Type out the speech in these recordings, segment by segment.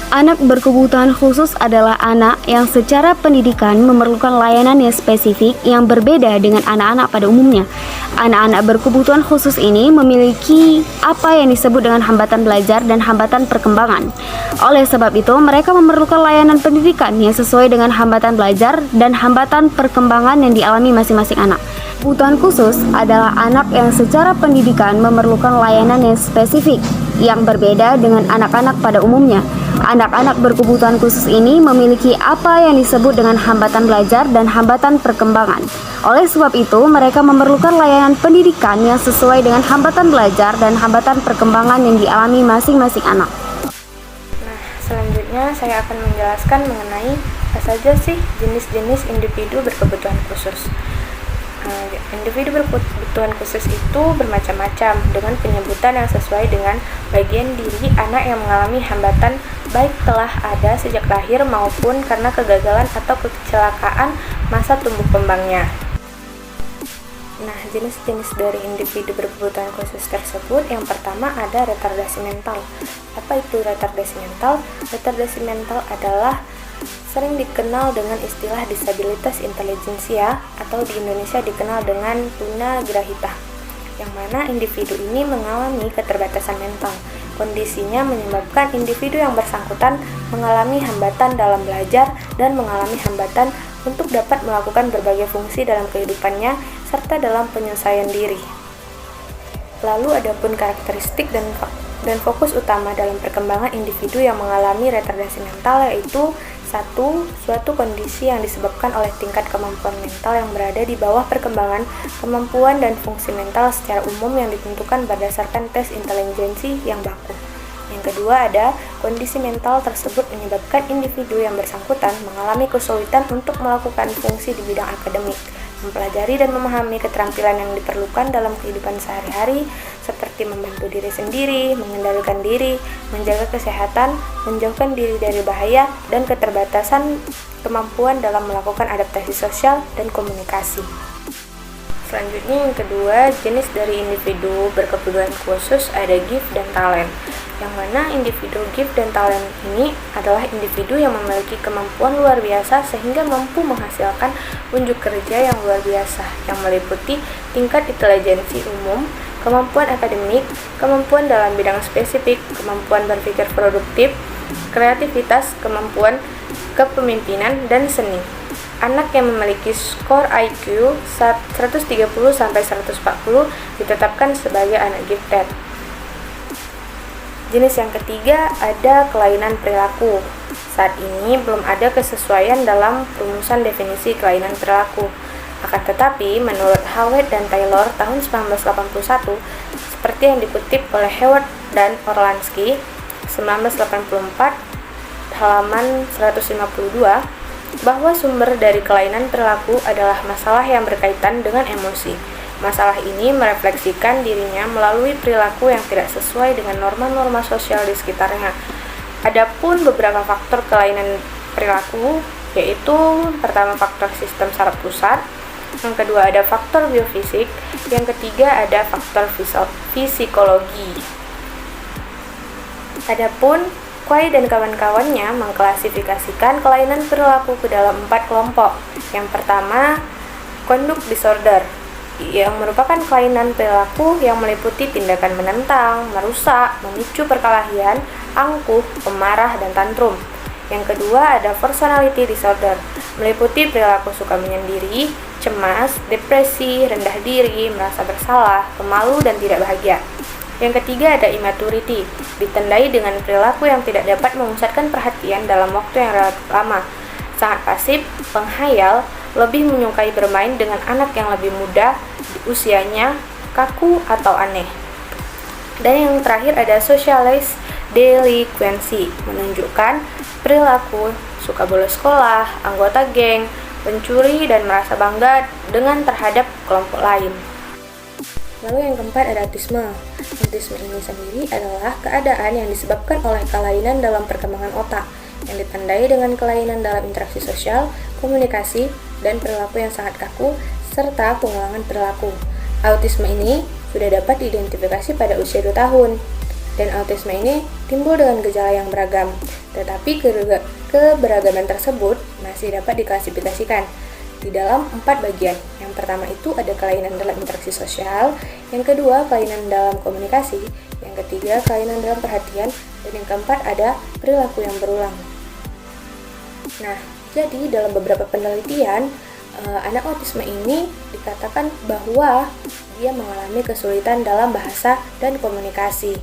Anak berkebutuhan khusus adalah anak yang secara pendidikan memerlukan layanan yang spesifik yang berbeda dengan anak-anak pada umumnya. Anak-anak berkebutuhan khusus ini memiliki apa yang disebut dengan hambatan belajar dan hambatan perkembangan. Oleh sebab itu, mereka memerlukan layanan pendidikan yang sesuai dengan hambatan belajar dan hambatan perkembangan yang dialami masing-masing anak. Kebutuhan khusus adalah anak yang secara pendidikan memerlukan layanan yang spesifik yang berbeda dengan anak-anak pada umumnya. Anak-anak berkebutuhan khusus ini memiliki apa yang disebut dengan hambatan belajar dan hambatan perkembangan. Oleh sebab itu, mereka memerlukan layanan pendidikan yang sesuai dengan hambatan belajar dan hambatan perkembangan yang dialami masing-masing anak. Nah, selanjutnya saya akan menjelaskan mengenai apa saja sih jenis-jenis individu berkebutuhan khusus. Individu berkebutuhan khusus itu bermacam-macam dengan penyebutan yang sesuai dengan bagian diri anak yang mengalami hambatan baik telah ada sejak lahir maupun karena kegagalan atau kecelakaan masa tumbuh kembangnya. Nah, jenis-jenis dari individu berkebutuhan khusus tersebut yang pertama ada retardasi mental. Apa itu retardasi mental? Retardasi mental adalah sering dikenal dengan istilah disabilitas intelijensia atau di Indonesia dikenal dengan tunagrahita, yang mana individu ini mengalami keterbatasan mental. Kondisinya menyebabkan individu yang bersangkutan mengalami hambatan dalam belajar dan mengalami hambatan untuk dapat melakukan berbagai fungsi dalam kehidupannya serta dalam penyelesaian diri. Lalu adapun karakteristik dan fokus utama dalam perkembangan individu yang mengalami retardasi mental yaitu 1. Suatu kondisi yang disebabkan oleh tingkat kemampuan mental yang berada di bawah perkembangan kemampuan dan fungsi mental secara umum yang ditentukan berdasarkan tes intelijensi yang baku. Yang kedua ada kondisi mental tersebut menyebabkan individu yang bersangkutan mengalami kesulitan untuk melakukan fungsi di bidang akademik, mempelajari dan memahami keterampilan yang diperlukan dalam kehidupan sehari-hari seperti membantu diri sendiri, mengendalikan diri, menjaga kesehatan, menjauhkan diri dari bahaya, dan keterbatasan kemampuan dalam melakukan adaptasi sosial dan komunikasi. Selanjutnya yang kedua, jenis dari individu berkebutuhan khusus ada gift dan talent. Yang mana individu gift dan talent ini adalah individu yang memiliki kemampuan luar biasa sehingga mampu menghasilkan unjuk kerja yang luar biasa yang meliputi tingkat intelijensi umum, kemampuan akademik, kemampuan dalam bidang spesifik, kemampuan berpikir produktif, kreativitas, kemampuan kepemimpinan, dan seni. Anak yang memiliki skor IQ 130-140 ditetapkan sebagai anak gifted. Jenis yang ketiga ada kelainan perilaku. Saat ini belum ada kesesuaian dalam perumusan definisi kelainan perilaku. Akan tetapi, menurut Howard dan Taylor tahun 1981, seperti yang dikutip oleh Howard dan Orlansky 1984 halaman 152, bahwa sumber dari kelainan perilaku adalah masalah yang berkaitan dengan emosi. Masalah ini merefleksikan dirinya melalui perilaku yang tidak sesuai dengan norma-norma sosial di sekitarnya. Adapun beberapa faktor kelainan perilaku, yaitu pertama faktor sistem saraf pusat, yang kedua ada faktor biofisik, yang ketiga ada faktor psikologi. Adapun Quay dan kawan-kawannya mengklasifikasikan kelainan perilaku ke dalam 4 kelompok. Yang pertama, conduct disorder, yang merupakan kelainan perilaku yang meliputi tindakan menentang, merusak, memicu perkelahian, angkuh, pemarah, dan tantrum. Yang kedua ada personality disorder, meliputi perilaku suka menyendiri, cemas, depresi, rendah diri, merasa bersalah, pemalu, dan tidak bahagia. Yang ketiga ada immaturity, ditandai dengan perilaku yang tidak dapat memusatkan perhatian dalam waktu yang relatif lama, sangat pasif, penghayal, lebih menyukai bermain dengan anak yang lebih muda di usianya, kaku atau aneh. Dan yang terakhir ada socialized delinquency, menunjukkan perilaku suka bolos sekolah, anggota geng, pencuri, dan merasa bangga dengan terhadap kelompok lain. Lalu yang keempat ada autisme. Autisme ini sendiri adalah keadaan yang disebabkan oleh kelainan dalam perkembangan otak, yang ditandai dengan kelainan dalam interaksi sosial, komunikasi, dan perilaku yang sangat kaku, serta pengulangan perilaku. Autisme ini sudah dapat diidentifikasi pada usia 2 tahun. dan autisme ini timbul dengan gejala yang beragam. Tetapi keberagaman tersebut masih dapat diklasifikasikan di dalam 4 bagian. Yang pertama itu ada kelainan dalam interaksi sosial, yang kedua kelainan dalam komunikasi, yang ketiga kelainan dalam perhatian, dan yang keempat ada perilaku yang berulang. Nah, jadi dalam beberapa penelitian, anak autisme ini dikatakan bahwa dia mengalami kesulitan dalam bahasa dan komunikasi.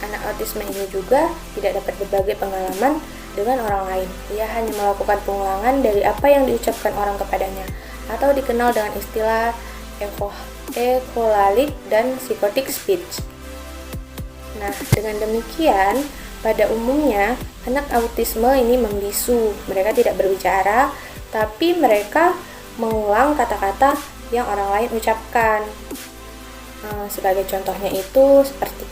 Anak autisme ini juga tidak dapat berbagi pengalaman dengan orang lain. Ia hanya melakukan pengulangan dari apa yang diucapkan orang kepadanya, atau dikenal dengan istilah echolalic dan psychotic speech. Nah, dengan demikian, pada umumnya anak autisme ini membisu. Mereka tidak berbicara, tapi mereka mengulang kata-kata yang orang lain ucapkan. Sebagai contohnya itu seperti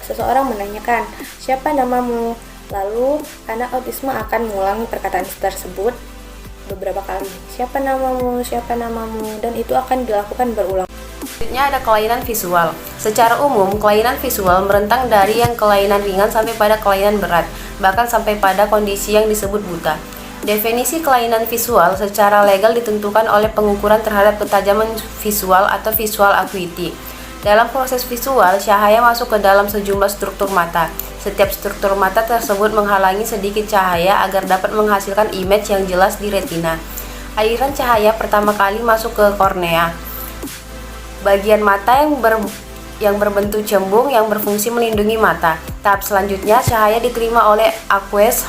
seseorang menanyakan, "Siapa namamu?" Lalu anak autisme akan mengulangi perkataan tersebut beberapa kali. "Siapa namamu? Siapa namamu?" Dan itu akan dilakukan berulang. Selanjutnya ada kelainan visual. Secara umum, kelainan visual merentang dari yang kelainan ringan sampai pada kelainan berat, bahkan sampai pada kondisi yang disebut buta. Definisi kelainan visual secara legal ditentukan oleh pengukuran terhadap ketajaman visual atau visual acuity. Dalam proses visual, cahaya masuk ke dalam sejumlah struktur mata. Setiap struktur mata tersebut menghalangi sedikit cahaya agar dapat menghasilkan image yang jelas di retina. Aliran cahaya pertama kali masuk ke kornea, bagian mata yang berbentuk cembung yang berfungsi melindungi mata. Tahap selanjutnya, cahaya diterima oleh aqueous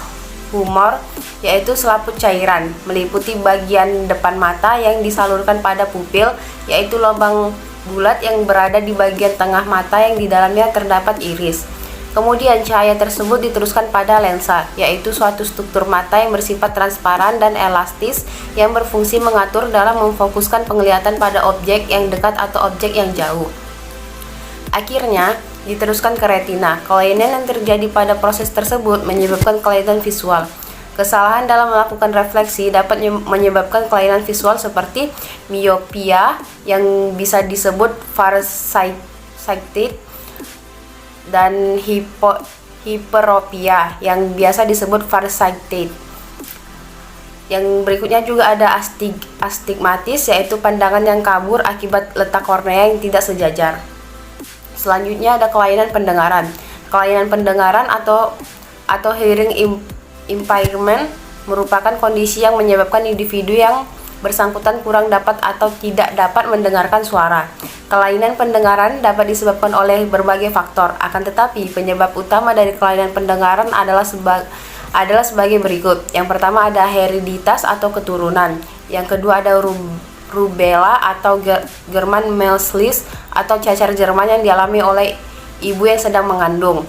humor, yaitu selaput cairan, meliputi bagian depan mata yang disalurkan pada pupil, yaitu lubang bulat yang berada di bagian tengah mata yang di dalamnya terdapat iris. Kemudian cahaya tersebut diteruskan pada lensa, yaitu suatu struktur mata yang bersifat transparan dan elastis yang berfungsi mengatur dalam memfokuskan penglihatan pada objek yang dekat atau objek yang jauh. Akhirnya, diteruskan ke retina. Kelainan yang terjadi pada proses tersebut menyebabkan kelainan visual. Kesalahan dalam melakukan refleksi dapat menyebabkan kelainan visual seperti miopia yang bisa disebut farsighted dan hiperopia yang biasa disebut farsighted. Yang berikutnya juga ada astigmatis, yaitu pandangan yang kabur akibat letak kornea yang tidak sejajar. Selanjutnya ada kelainan pendengaran. Kelainan pendengaran atau hearing impairment merupakan kondisi yang menyebabkan individu yang bersangkutan kurang dapat atau tidak dapat mendengarkan suara. Kelainan pendengaran dapat disebabkan oleh berbagai faktor, akan tetapi penyebab utama dari kelainan pendengaran adalah sebagai berikut. Yang pertama ada hereditas atau keturunan. Yang kedua ada rubella atau German measles atau cacar Jerman yang dialami oleh ibu yang sedang mengandung.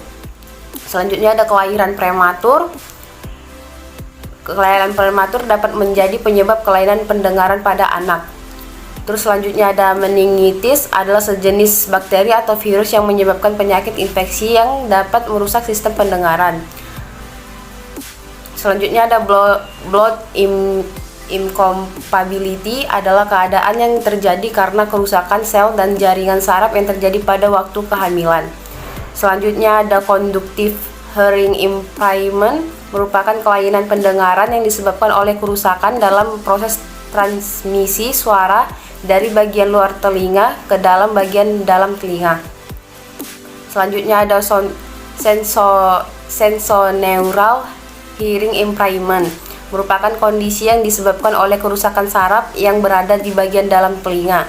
Selanjutnya ada kelahiran prematur. Kelainan prematur dapat menjadi penyebab kelainan pendengaran pada anak. Terus selanjutnya ada meningitis, adalah sejenis bakteri atau virus yang menyebabkan penyakit infeksi yang dapat merusak sistem pendengaran. Selanjutnya ada blood incompatibility, adalah keadaan yang terjadi karena kerusakan sel dan jaringan saraf yang terjadi pada waktu kehamilan. Selanjutnya ada conductive hearing impairment, merupakan kelainan pendengaran yang disebabkan oleh kerusakan dalam proses transmisi suara dari bagian luar telinga ke dalam bagian dalam telinga. Selanjutnya ada sensorineural hearing impairment, merupakan kondisi yang disebabkan oleh kerusakan saraf yang berada di bagian dalam telinga.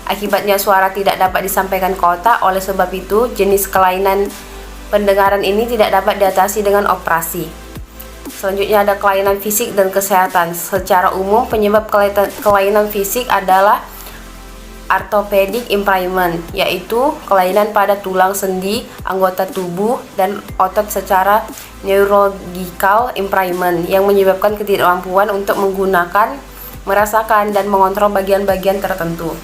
Akibatnya suara tidak dapat disampaikan ke otak. Oleh sebab itu, jenis kelainan pendengaran ini tidak dapat diatasi dengan operasi. Selanjutnya ada kelainan fisik dan kesehatan. Secara umum, penyebab kelainan fisik adalah orthopedic impairment, yaitu kelainan pada tulang, sendi, anggota tubuh, dan otot. Secara neurological impairment, yang menyebabkan ketidakmampuan untuk menggunakan, merasakan, dan mengontrol bagian-bagian tertentu.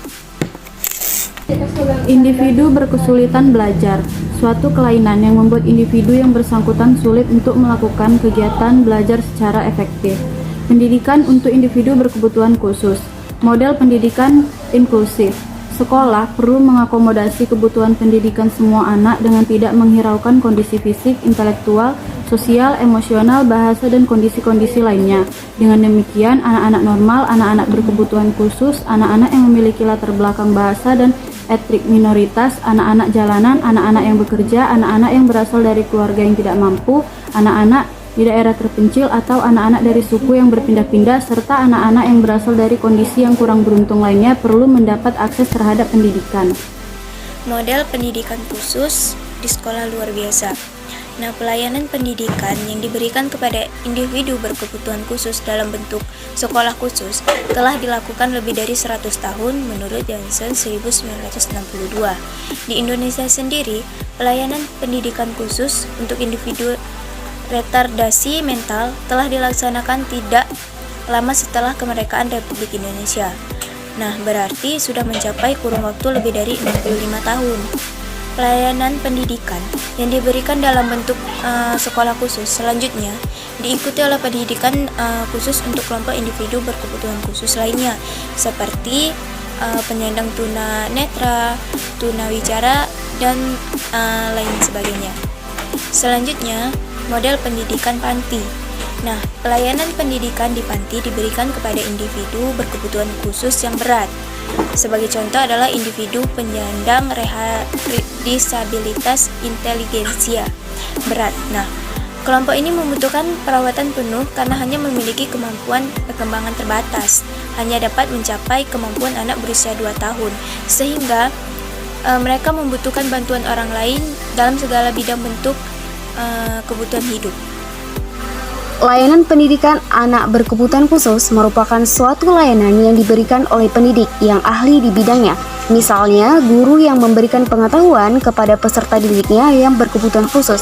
Individu berkesulitan belajar, suatu kelainan yang membuat individu yang bersangkutan sulit untuk melakukan kegiatan belajar secara efektif. Pendidikan untuk individu berkebutuhan khusus. Model pendidikan inklusif. Sekolah perlu mengakomodasi kebutuhan pendidikan semua anak dengan tidak menghiraukan kondisi fisik, intelektual, sosial, emosional, bahasa, dan kondisi-kondisi lainnya. Dengan demikian, anak-anak normal, anak-anak berkebutuhan khusus, anak-anak yang memiliki latar belakang bahasa dan etnik minoritas, anak-anak jalanan, anak-anak yang bekerja, anak-anak yang berasal dari keluarga yang tidak mampu, anak-anak di daerah terpencil atau anak-anak dari suku yang berpindah-pindah, serta anak-anak yang berasal dari kondisi yang kurang beruntung lainnya perlu mendapat akses terhadap pendidikan. Model pendidikan khusus di sekolah luar biasa. Nah, pelayanan pendidikan yang diberikan kepada individu berkebutuhan khusus dalam bentuk sekolah khusus telah dilakukan lebih dari 100 tahun menurut Johnson 1962. Di Indonesia sendiri, pelayanan pendidikan khusus untuk individu retardasi mental telah dilaksanakan tidak lama setelah kemerdekaan Republik Indonesia. Nah, berarti sudah mencapai kurun waktu lebih dari 65 tahun. Pelayanan pendidikan yang diberikan dalam bentuk sekolah khusus selanjutnya diikuti oleh pendidikan khusus untuk kelompok individu berkebutuhan khusus lainnya seperti penyandang tuna netra, tuna wicara, dan lain sebagainya. Selanjutnya, model pendidikan panti. Nah, pelayanan pendidikan di panti diberikan kepada individu berkebutuhan khusus yang berat. Sebagai contoh adalah individu penyandang disabilitas inteligensia berat. Nah, kelompok ini membutuhkan perawatan penuh karena hanya memiliki kemampuan perkembangan terbatas, hanya dapat mencapai kemampuan anak berusia 2 tahun, sehingga mereka membutuhkan bantuan orang lain dalam segala bidang bentuk kebutuhan hidup. Layanan pendidikan anak berkebutuhan khusus merupakan suatu layanan yang diberikan oleh pendidik yang ahli di bidangnya. Misalnya, guru yang memberikan pengetahuan kepada peserta didiknya yang berkebutuhan khusus.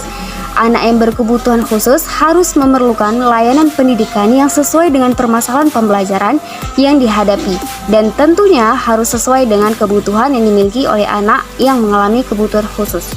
Anak yang berkebutuhan khusus harus memerlukan layanan pendidikan yang sesuai dengan permasalahan pembelajaran yang dihadapi, dan tentunya harus sesuai dengan kebutuhan yang dimiliki oleh anak yang mengalami kebutuhan khusus.